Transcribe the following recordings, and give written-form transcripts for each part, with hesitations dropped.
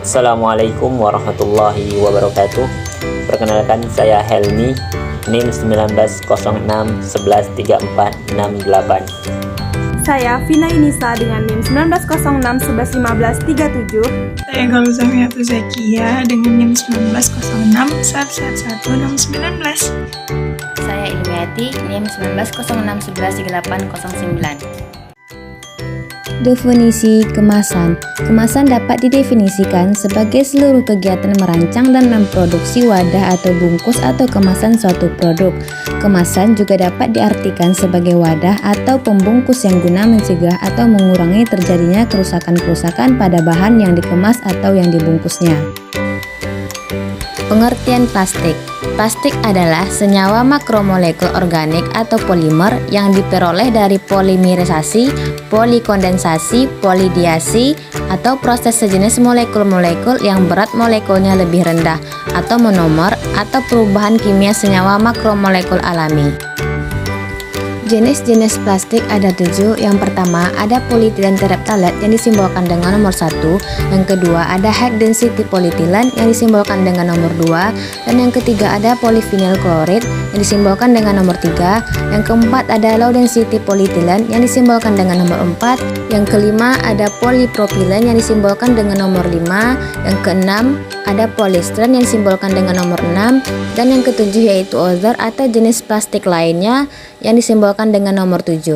Assalamualaikum warahmatullahi wabarakatuh. Perkenalkan, saya Helmi, NIM 1906113468. Saya Vina Inisa dengan NIM 1906111537. Saya Galuzamiatu Zakia dengan NIM 1906111619. Saya Ilmiati, NIM 1906113809. Definisi kemasan. Kemasan dapat didefinisikan sebagai seluruh kegiatan merancang dan memproduksi wadah atau bungkus atau kemasan suatu produk. Kemasan juga dapat diartikan sebagai wadah atau pembungkus yang guna mencegah atau mengurangi terjadinya kerusakan-kerusakan pada bahan yang dikemas atau yang dibungkusnya. Pengertian plastik. Plastik adalah senyawa makromolekul organik atau polimer yang diperoleh dari polimerisasi, polikondensasi, polidiasi, atau proses sejenis molekul-molekul yang berat molekulnya lebih rendah, atau monomer, atau perubahan kimia senyawa makromolekul alami. Jenis-jenis plastik ada 7. Yang pertama ada polyethylene terephthalate yang disimbolkan dengan nomor 1. Yang kedua ada high density polyethylene yang disimbolkan dengan nomor 2. Dan yang ketiga ada polyvinyl chloride yang disimbolkan dengan nomor 3. Yang keempat ada low density polyethylene yang disimbolkan dengan nomor 4. Yang kelima ada polypropylene yang disimbolkan dengan nomor 5. Yang keenam ada polystyrene yang disimbolkan dengan nomor 6. Dan yang ketujuh yaitu other atau jenis plastik lainnya yang disimbolkan dengan nomor 7.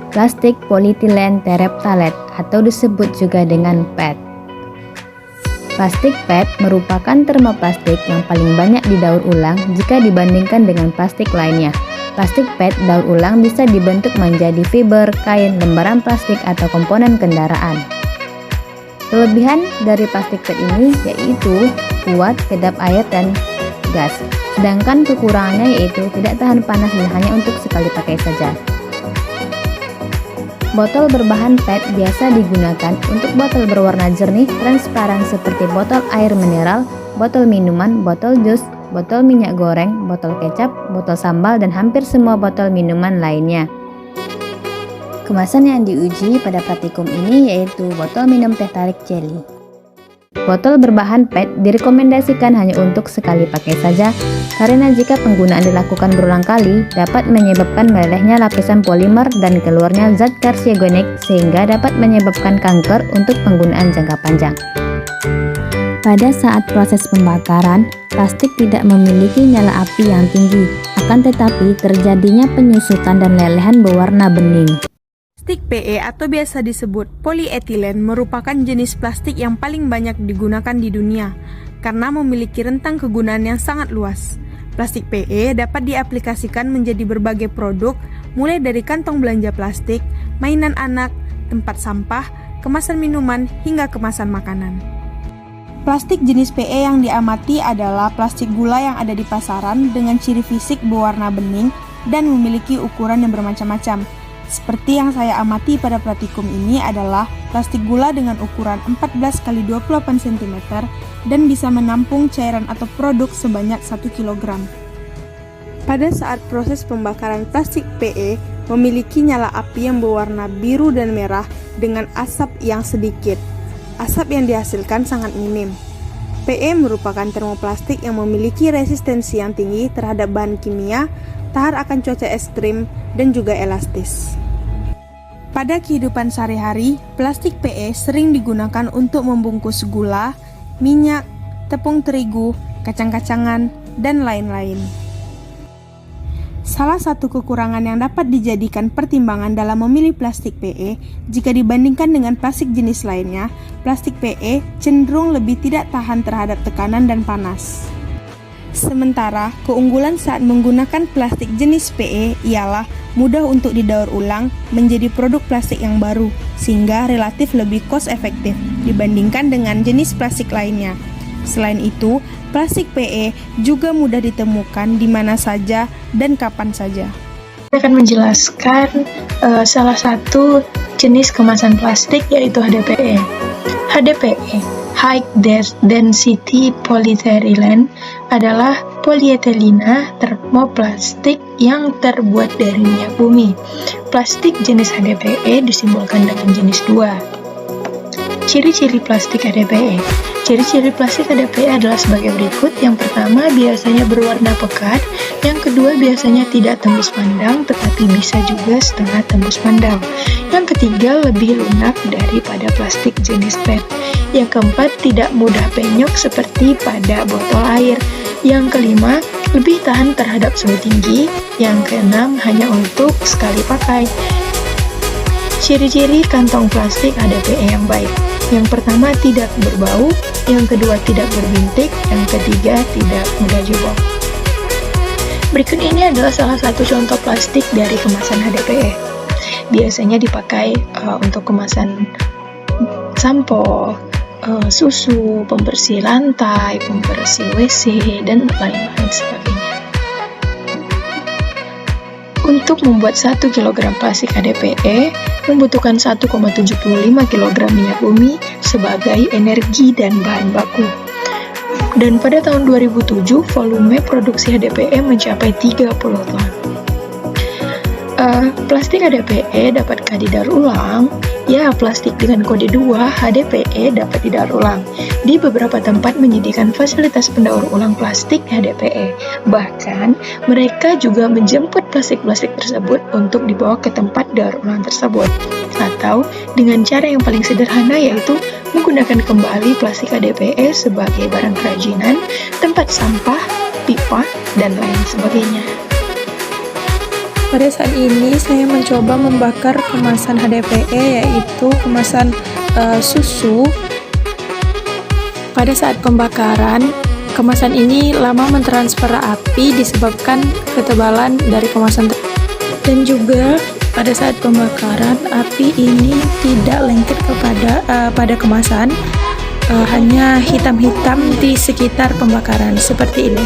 Plastik polyethylene terephthalate atau disebut juga dengan PET. Plastik PET merupakan termoplastik yang paling banyak didaur ulang jika dibandingkan dengan plastik lainnya. Plastik PET daur ulang bisa dibentuk menjadi fiber, kain, lembaran plastik atau komponen kendaraan. Kelebihan dari plastik PET ini yaitu kuat, kedap air dan gas. Sedangkan kekurangannya yaitu tidak tahan panas dan hanya untuk sekali pakai saja. Botol berbahan PET biasa digunakan untuk botol berwarna jernih transparan seperti botol air mineral, botol minuman, botol jus, botol minyak goreng, botol kecap, botol sambal, dan hampir semua botol minuman lainnya. Kemasan yang diuji pada praktikum ini yaitu botol minum teh tarik jelly. Botol berbahan PET direkomendasikan hanya untuk sekali pakai saja, karena jika penggunaan dilakukan berulang kali dapat menyebabkan melelehnya lapisan polimer dan keluarnya zat karsiogenik sehingga dapat menyebabkan kanker untuk penggunaan jangka panjang. Pada saat proses pembakaran, plastik tidak memiliki nyala api yang tinggi, akan tetapi terjadinya penyusutan dan lelehan berwarna bening. Plastik PE atau biasa disebut polyethylene merupakan jenis plastik yang paling banyak digunakan di dunia karena memiliki rentang kegunaan yang sangat luas. Plastik PE dapat diaplikasikan menjadi berbagai produk, mulai dari kantong belanja plastik, mainan anak, tempat sampah, kemasan minuman, hingga kemasan makanan. Plastik jenis PE yang diamati adalah plastik gula yang ada di pasaran dengan ciri fisik berwarna bening dan memiliki ukuran yang bermacam-macam. Seperti yang saya amati pada praktikum ini adalah plastik gula dengan ukuran 14 x 28 cm dan bisa menampung cairan atau produk sebanyak 1 kg. Pada saat proses pembakaran plastik PE memiliki nyala api yang berwarna biru dan merah dengan asap yang sedikit. Asap yang dihasilkan sangat minim. PE merupakan termoplastik yang memiliki resistensi yang tinggi terhadap bahan kimia, tahan akan cuaca ekstrim, dan juga elastis. Pada kehidupan sehari-hari, plastik PE sering digunakan untuk membungkus gula, minyak, tepung terigu, kacang-kacangan, dan lain-lain. Salah satu kekurangan yang dapat dijadikan pertimbangan dalam memilih plastik PE jika dibandingkan dengan plastik jenis lainnya, plastik PE cenderung lebih tidak tahan terhadap tekanan dan panas. Sementara, keunggulan saat menggunakan plastik jenis PE ialah mudah untuk didaur ulang menjadi produk plastik yang baru, sehingga relatif lebih cost efektif dibandingkan dengan jenis plastik lainnya. Selain itu, plastik PE juga mudah ditemukan di mana saja dan kapan saja. Saya akan menjelaskan salah satu jenis kemasan plastik yaitu HDPE. HDPE, High Density Polyethylene, adalah poliethelina termoplastik yang terbuat dari minyak bumi. Plastik jenis HDPE disimbolkan dengan jenis 2. Ciri-ciri plastik HDPE. Ciri-ciri plastik HDPE adalah sebagai berikut. Yang pertama, biasanya berwarna pekat. Yang kedua, biasanya tidak tembus pandang, tetapi bisa juga setengah tembus pandang. Yang ketiga, lebih lunak daripada plastik jenis PET. Yang keempat, tidak mudah penyok seperti pada botol air. Yang kelima, lebih tahan terhadap suhu tinggi. Yang keenam, hanya untuk sekali pakai. Ciri-ciri kantong plastik HDPE yang baik. Yang pertama, tidak berbau. Yang kedua, tidak berbintik. Yang ketiga, tidak mudah jebol. Berikut ini adalah salah satu contoh plastik dari kemasan HDPE. Biasanya dipakai untuk kemasan sampo, susu, pembersih lantai, pembersih WC, dan lain-lain sebagainya. Untuk membuat 1 kg plastik HDPE membutuhkan 1,75 kg minyak bumi sebagai energi dan bahan baku. Dan pada tahun 2007, volume produksi HDPE mencapai 30 ton. Plastik HDPE dapatkah didaur ulang? Ya, plastik dengan kode 2 HDPE dapat didaur ulang. Di beberapa tempat menyediakan fasilitas pendaur ulang plastik HDPE. Bahkan, mereka juga menjemput plastik-plastik tersebut untuk dibawa ke tempat daur ulang tersebut. Atau dengan cara yang paling sederhana, yaitu menggunakan kembali plastik HDPE sebagai barang kerajinan, tempat sampah, pipa, dan lain sebagainya. Pada saat ini saya mencoba membakar kemasan HDPE, yaitu kemasan susu. Pada saat pembakaran, kemasan ini lama mentransfer api disebabkan ketebalan dari kemasan dan juga pada saat pembakaran api ini tidak lengket pada kemasan, hanya hitam-hitam di sekitar pembakaran seperti ini.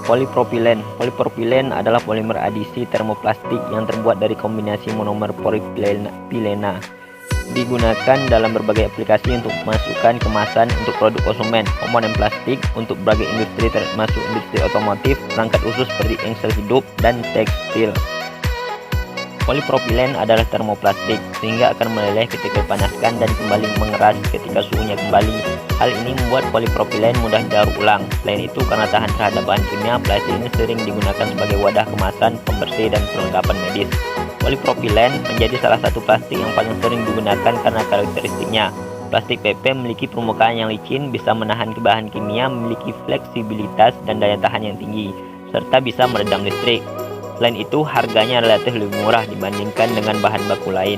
Polipropilen. Polipropilen adalah polimer adisi termoplastik yang terbuat dari kombinasi monomer polipropilena. Digunakan dalam berbagai aplikasi untuk memasukkan kemasan untuk produk konsumen, komponen plastik untuk berbagai industri termasuk industri otomotif, perangkat khusus seperti engsel hidup, dan tekstil. Polipropilen adalah termoplastik sehingga akan meleleh ketika dipanaskan dan kembali mengeras ketika suhunya kembali. Hal ini membuat polipropilen mudah didaur ulang. Selain itu, karena tahan terhadap bahan kimia, plastik ini sering digunakan sebagai wadah kemasan, pembersih, dan perlengkapan medis. Polipropilen menjadi salah satu plastik yang paling sering digunakan karena karakteristiknya. Plastik PP memiliki permukaan yang licin, bisa menahan bahan kimia, memiliki fleksibilitas dan daya tahan yang tinggi, serta bisa meredam listrik. Selain itu, harganya relatif lebih murah dibandingkan dengan bahan baku lain.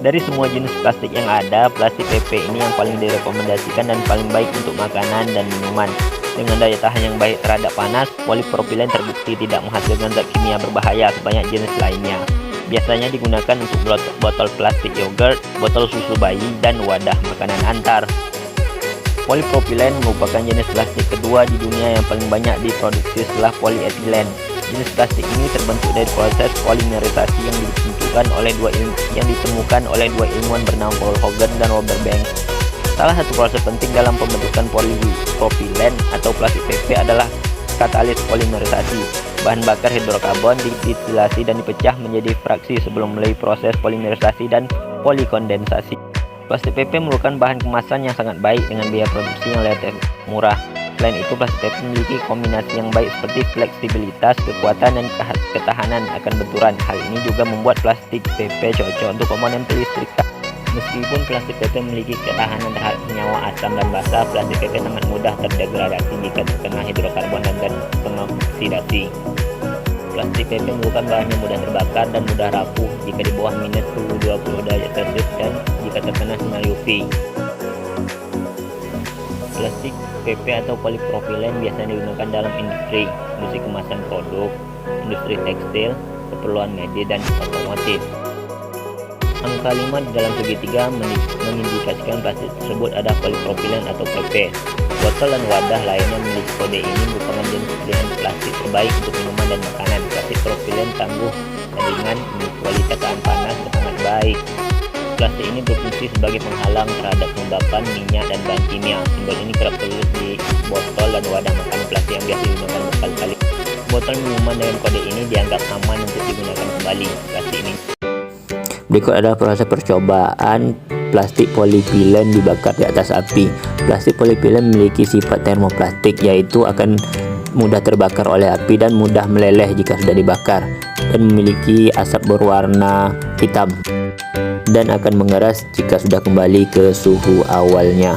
Dari semua jenis plastik yang ada, plastik PP ini yang paling direkomendasikan dan paling baik untuk makanan dan minuman. Dengan daya tahan yang baik terhadap panas, polipropilen terbukti tidak menghasilkan zat kimia berbahaya sebanyak jenis lainnya. Biasanya digunakan untuk botol plastik yogurt, botol susu bayi, dan wadah makanan antar. Polipropilen merupakan jenis plastik kedua di dunia yang paling banyak diproduksi setelah polyethylene. Jenis plastik ini terbentuk dari proses polimerisasi yang ditemukan oleh dua ilmuwan bernama Paul Hogan dan Robert Banks. Salah satu proses penting dalam pembentukan polipropilen atau plastik PP adalah katalis polimerisasi. Bahan bakar hidrokarbon didisilasi dan dipecah menjadi fraksi sebelum melalui proses polimerisasi dan polikondensasi. Plastik PP merupakan bahan kemasan yang sangat baik dengan biaya produksi yang relatif murah. Selain itu, plastik PP memiliki kombinasi yang baik seperti fleksibilitas, kekuatan, dan ketahanan akan benturan. Hal ini juga membuat plastik PP cocok untuk komponen kelistrikan. Meskipun plastik PP memiliki ketahanan terhadap senyawa asam dan basa, plastik PP sangat mudah terdegradasi jika terkena hidrokarbon dan gas pengoksidasi. Plastik PP merupakan bahan yang mudah terbakar dan mudah rapuh jika di bawah minus suhu 20 derajat Celcius dan jika terkena sinar UV. Plastik PP atau polipropilen biasanya digunakan dalam industri kemasan produk, industri tekstil, keperluan medis, dan otomotif. Angka 5 di dalam segitiga mengindikasikan plastik tersebut ada polipropilen atau PP. Botol dan wadah lainnya memiliki kode ini merupakan jenis pilihan plastik terbaik untuk minuman dan makanan. Plastik propilen tangguh dan ringan, memiliki kualitas tahan panas dan sangat baik. Plastik ini berfungsi sebagai penghalang terhadap kelembapan minyak dan bahan kimia. Simbol ini kerap tertulis di botol dan wadah makanan plastik yang biasa digunakan berkali-kali. Botol minuman dengan kode ini dianggap aman untuk digunakan kembali. Plastik ini Berikut adalah proses percobaan plastik polietilen dibakar di atas api. Plastik polietilen memiliki sifat termoplastik, yaitu akan mudah terbakar oleh api dan mudah meleleh jika sudah dibakar, dan memiliki asap berwarna hitam dan akan mengeras jika sudah kembali ke suhu awalnya.